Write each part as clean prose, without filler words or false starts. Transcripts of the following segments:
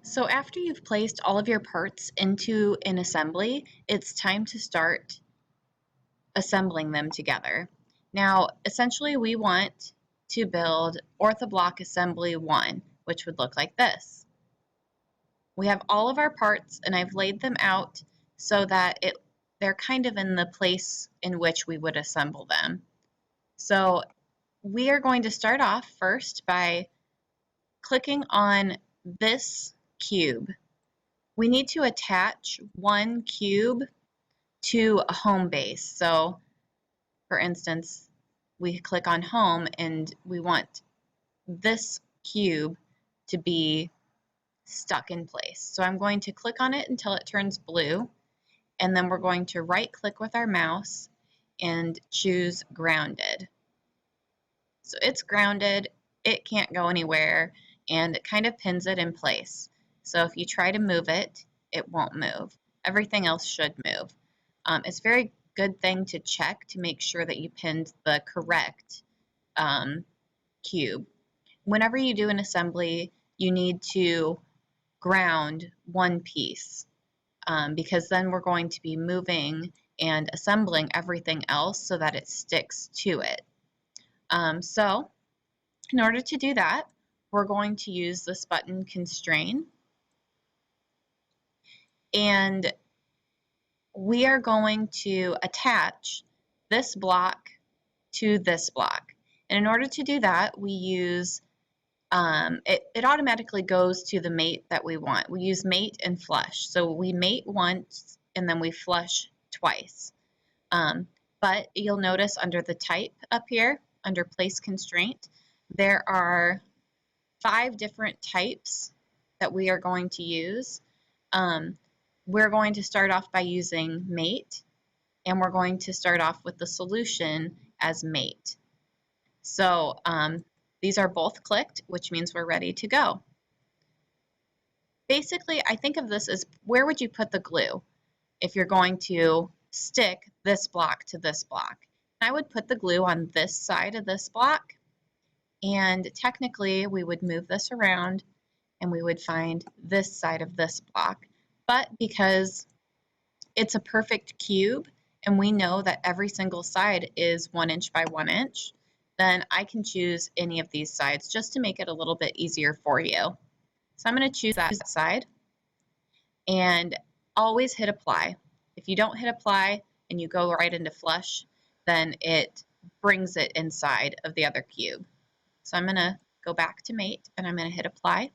So after you've placed all of your parts into an assembly, it's time to start assembling them together. Now, essentially we want to build Orthoblock Assembly 1, which would look like this. We have all of our parts and I've laid them out so that they're kind of in the place in which we would assemble them. So we are going to start off first by clicking on this cube. We need to attach one cube to a home base. So for instance, we click on home and we want this cube to be stuck in place. So I'm going to click on it until it turns blue, and then we're going to right click with our mouse and choose grounded. So it's grounded, it can't go anywhere, and it kind of pins it in place. So if you try to move it, it won't move. Everything else should move. It's a very good thing to check to make sure that you pinned the correct cube. Whenever you do an assembly, you need to ground one piece because then we're going to be moving and assembling everything else so that it sticks to it. So in order to do that, we're going to use this button constrain, and we are going to attach this block to this block. And in order to do that, we use it automatically goes to the mate that we want. We use mate and flush. So we mate once and then we flush twice. But you'll notice under the type up here, under place constraint, there are 5 different types that we are going to use. We're going to start off by using mate, and we're going to start off with the solution as mate. So these are both clicked, which means we're ready to go. Basically, I think of this as where would you put the glue if you're going to stick this block to this block? I would put the glue on this side of this block, and technically we would move this around and we would find this side of this block. But because it's a perfect cube and we know that every single side is 1 inch by 1 inch, then I can choose any of these sides just to make it a little bit easier for you. So I'm going to choose that side and always hit apply. If you don't hit apply and you go right into flush, then it brings it inside of the other cube. So I'm going to go back to mate and I'm going to hit apply.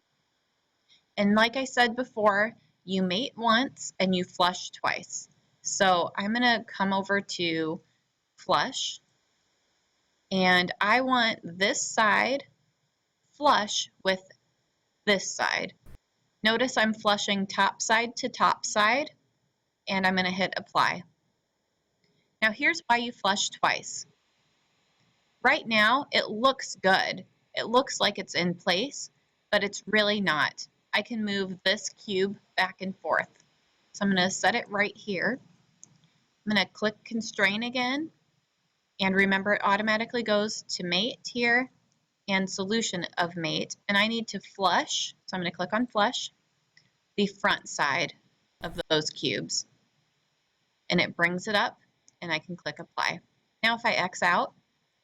And like I said before, you mate once and you flush twice. So I'm going to come over to flush, and I want this side flush with this side. Notice I'm flushing top side to top side, and I'm going to hit apply. Now here's why you flush twice. Right now it looks good. It looks like it's in place, but it's really not. I can move this cube back and forth. So I'm going to set it right here. I'm going to click constrain again, and remember it automatically goes to mate here and solution of mate, and I need to flush, so I'm going to click on flush, the front side of those cubes, and it brings it up and I can click apply. Now if I X out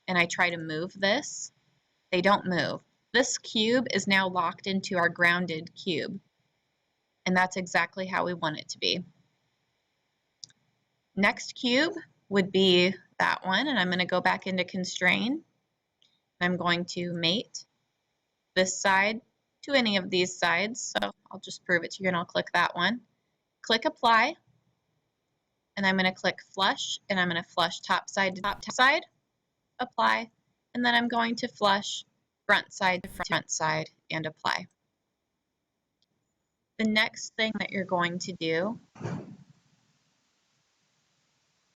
and I try to move this, they don't move. This cube is now locked into our grounded cube, and that's exactly how we want it to be. Next cube would be that one, and I'm going to go back into constrain. I'm going to mate this side to any of these sides, so I'll just prove it to you and I'll click that one. Click apply, and I'm going to click flush, and I'm going to flush top side to top side, apply, and then I'm going to flush front side to front side and apply. The next thing that you're going to do